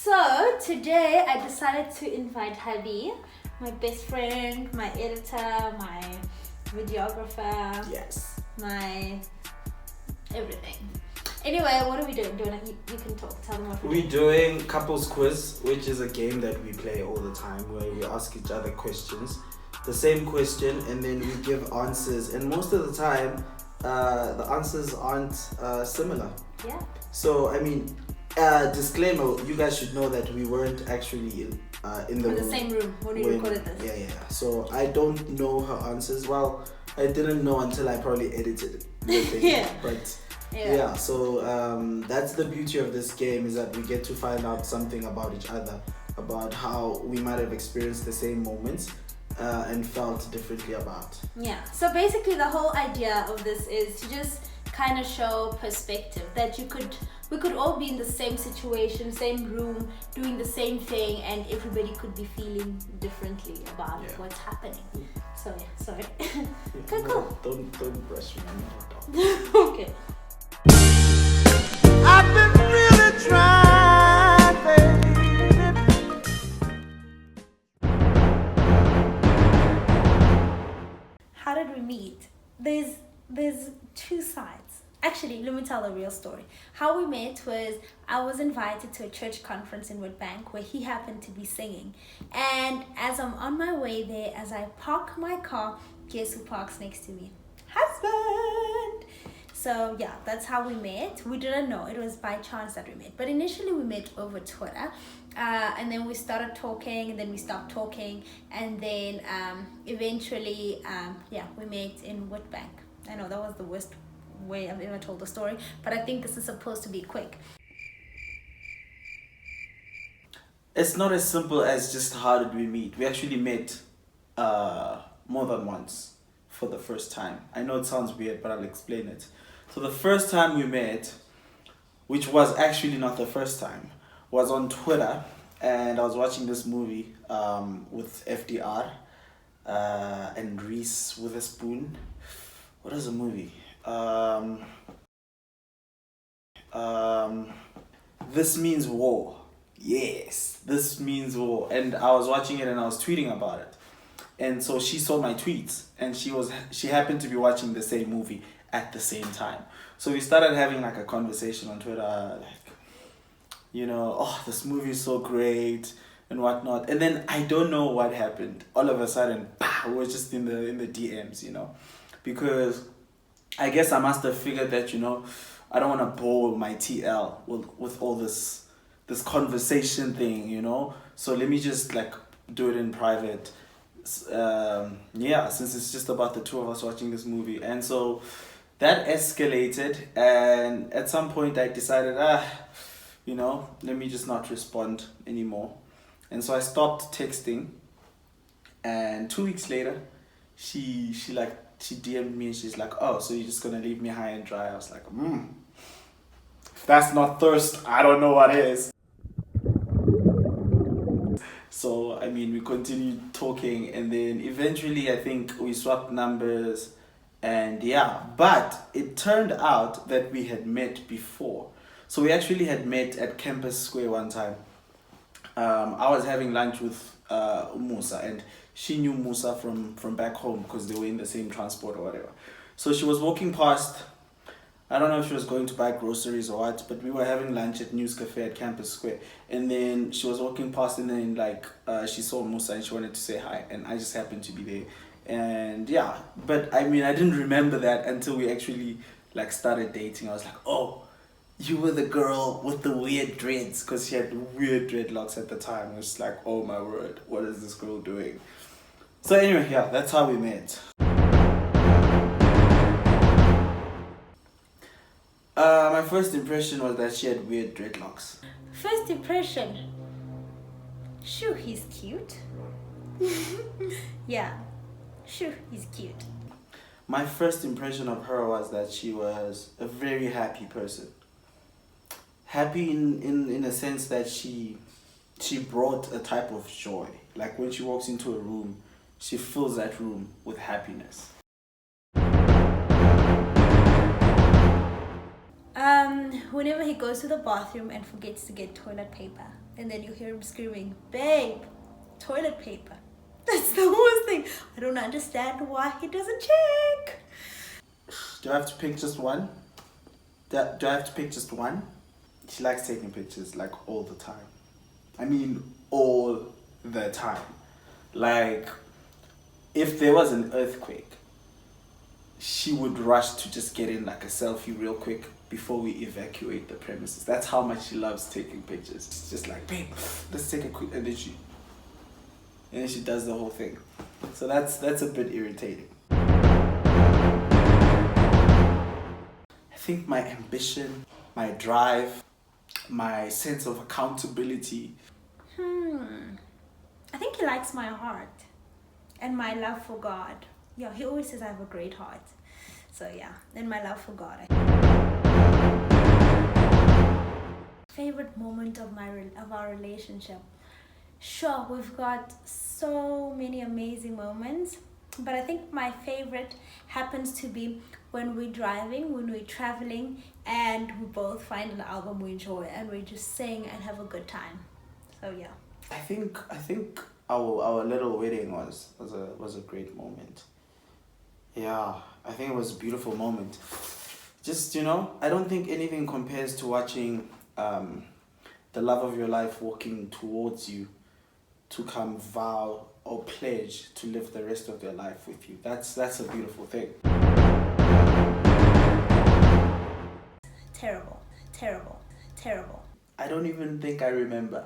So today I decided to invite Habi, my best friend, my editor, my videographer, yes, my everything. Anyway, what are we doing? You can talk. Tell them what we're doing couples quiz, which is a game that we play all the time where we ask each other questions, the same question, and then we give answers. And most of the time, the answers aren't similar. Yeah. So I mean, disclaimer: you guys should know that we weren't actually in the same room when we recorded this. Yeah. So I don't know her answers. Well, I didn't know until I probably edited it. Yeah. But. Yeah, so that's the beauty of this game, is that we get to find out something about each other, about how we might have experienced the same moments and felt differently about. Yeah, so basically the whole idea of this is to just kind of show perspective, that we could all be in the same situation, same room, doing the same thing, and everybody could be feeling differently about what's happening. So yeah, sorry. Okay, cool. Don't brush me. Okay. I've been really trying, baby. How did we meet? There's two sides. Actually, let me tell a real story. How we met was I was invited to a church conference in Witbank where he happened to be singing. And as I'm on my way there, as I park my car, guess who parks next to me? Husband! So yeah, that's how we met. We didn't know, it was by chance that we met. But initially we met over Twitter, and then we started talking, and then we stopped talking, and then eventually, we met in Witbank. I know that was the worst way I've ever told the story, but I think this is supposed to be quick. It's not as simple as just how did we meet. We actually met more than once for the first time. I know it sounds weird, but I'll explain it. So the first time we met, which was actually not the first time, was on Twitter, and I was watching this movie with FDR and Reese Witherspoon. What is the movie? This Means War. Yes, This Means War. And I was watching it and I was tweeting about it. And so she saw my tweets, and she happened to be watching the same movie at the same time. So we started having like a conversation on Twitter, like, you know, oh, this movie is so great and whatnot. And then I don't know what happened. All of a sudden, we were just in the DMs, you know, because I guess I must have figured that, you know, I don't want to bore my TL with all this conversation thing, you know. So let me just like do it in private. Since it's just about the two of us watching this movie. And so that escalated, and at some point I decided, you know, let me just not respond anymore. And so I stopped texting, and 2 weeks later she DM'd me, and she's like, oh, so you're just gonna leave me high and dry? I was like, if that's not thirst, I don't know what is. So, I mean, we continued talking, and then eventually I think we swapped numbers, and yeah, but it turned out that we had met before. So we actually had met at Campus Square one time. I was having lunch with Musa, and she knew Musa from back home because they were in the same transport or whatever. So she was walking past. I don't know if she was going to buy groceries or what, but we were having lunch at News Cafe at Campus Square. And then she was walking past, and then she saw Musa and she wanted to say hi, and I just happened to be there. And yeah, but I mean, I didn't remember that until we actually like started dating. I was like, oh, you were the girl with the weird dreads, because she had weird dreadlocks at the time. It was like, oh my word, what is this girl doing? So anyway, yeah, that's how we met. My first impression was that she had weird dreadlocks. First impression? Shoo, he's cute. Yeah, shoo, he's cute. My first impression of her was that she was a very happy person. Happy in a sense that she brought a type of joy. Like when she walks into a room, she fills that room with happiness. whenever he goes to the bathroom and forgets to get toilet paper, and then you hear him screaming, "Babe, toilet paper." That's the worst thing. I don't understand why he doesn't check. Do I have to pick just one? Do I have to pick just one? She likes taking pictures like all the time. I mean, all the time. Like, if there was an earthquake, she would rush to just get in like a selfie real quick before we evacuate the premises. That's how much she loves taking pictures. It's just like, babe, let's take a quick, and then she does the whole thing. So that's a bit irritating. I think my ambition, my drive, my sense of accountability. I think he likes my heart and my love for God. Yeah, he always says I have a great heart. So yeah, and my love for God. Favorite moment of our relationship. Sure, we've got so many amazing moments, but I think my favorite happens to be when we're driving, when we're traveling, and we both find an album we enjoy and we just sing and have a good time. So yeah. I think our little wedding was a great moment. Yeah, I think it was a beautiful moment. Just, you know, I don't think anything compares to watching the love of your life walking towards you to come vow or pledge to live the rest of their life with you. That's a beautiful thing. Terrible, terrible, terrible. I don't even think I remember.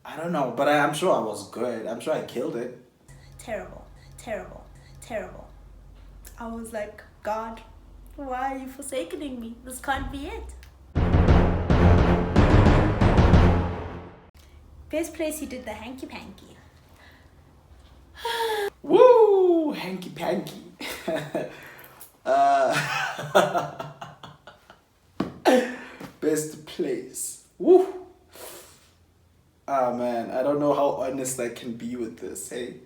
I don't know, but I'm sure I was good. I'm sure I killed it. Terrible, terrible, terrible. I was like, God, why are you forsaking me? This can't be it. Best place you did the hanky panky. Woo! Hanky panky. Best place. Woo! Ah man, I don't know how honest I can be with this, hey?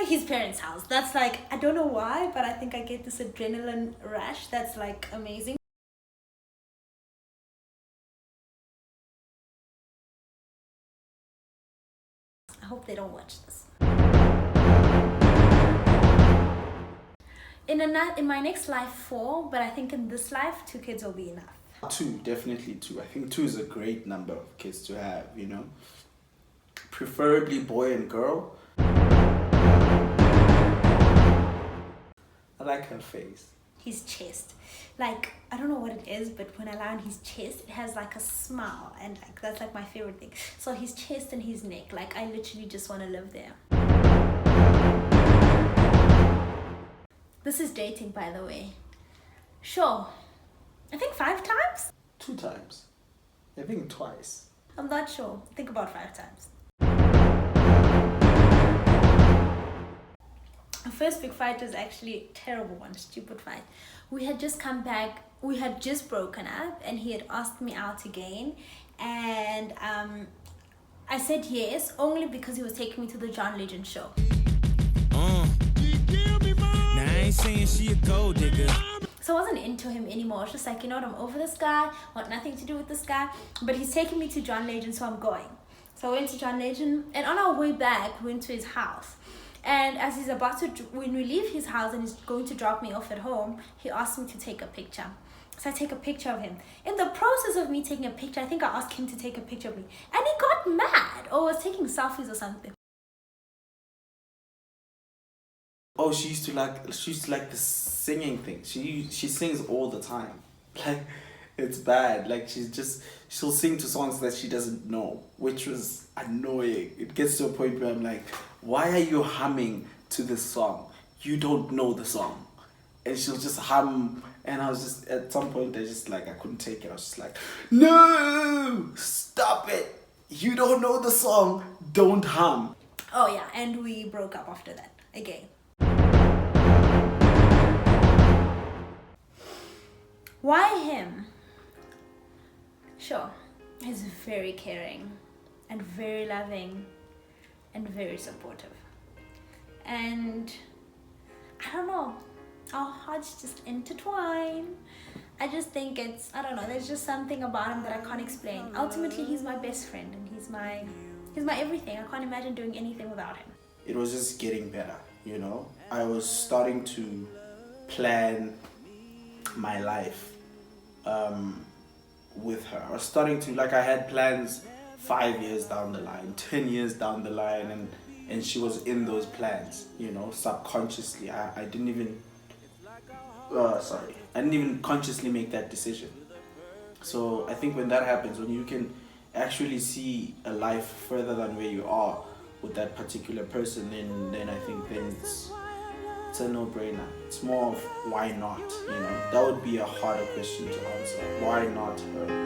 His parents' house. That's like, I don't know why, but I think I get this adrenaline rush that's like amazing. I hope they don't watch this. In my next life, 4, but I think in this life, 2 kids will be enough. 2, definitely 2. I think 2 is a great number of kids to have, you know? Preferably boy and girl. I like her face. His chest. Like, I don't know what it is, but when I lie on his chest, it has like a smile, and like that's like my favorite thing. So his chest and his neck, like I literally just want to live there. This is dating, by the way. Sure. I think 5 times? 2 times. I think twice. I'm not sure. Think about 5 times. Our first big fight was actually a terrible one, stupid fight. We had just come back, we had just broken up, and he had asked me out again, and I said yes, only because he was taking me to the John Legend show. Now I ain't saying she a gold digger. So I wasn't into him anymore. I was just like, you know what, I'm over this guy, want nothing to do with this guy, but he's taking me to John Legend, so I'm going. So I went to John Legend, and on our way back, we went to his house. And as he's about to, when we leave his house and he's going to drop me off at home, he asked me to take a picture. So I take a picture of him. In the process of me taking a picture, I think I asked him to take a picture of me. And he got mad, or was taking selfies or something. Oh, she used to like the singing thing. She sings all the time. Like, it's bad. Like, she'll sing to songs that she doesn't know, which was annoying. It gets to a point where I'm like, why are you humming to this song? You don't know the song. And she'll just hum, and I was just, at some point, I couldn't take it. I was just like, no, stop it. You don't know the song, don't hum. Oh yeah, and we broke up after that, again. Why him? Sure, he's very caring and very loving and very supportive. And I don't know, our hearts just intertwine. I just think it's, I don't know, there's just something about him that I can't explain. Ultimately, he's my best friend and he's my everything. I can't imagine doing anything without him. It was just getting better, you know. I was starting to plan my life with her. I was starting to, like, I had plans 5 years down the line, 10 years down the line, and she was in those plans, you know, subconsciously. I didn't even I didn't even consciously make that decision. So I think when that happens, when you can actually see a life further than where you are with that particular person, then I think then it's a no-brainer. It's more of why not, you know. That would be a harder question to answer. Why not her?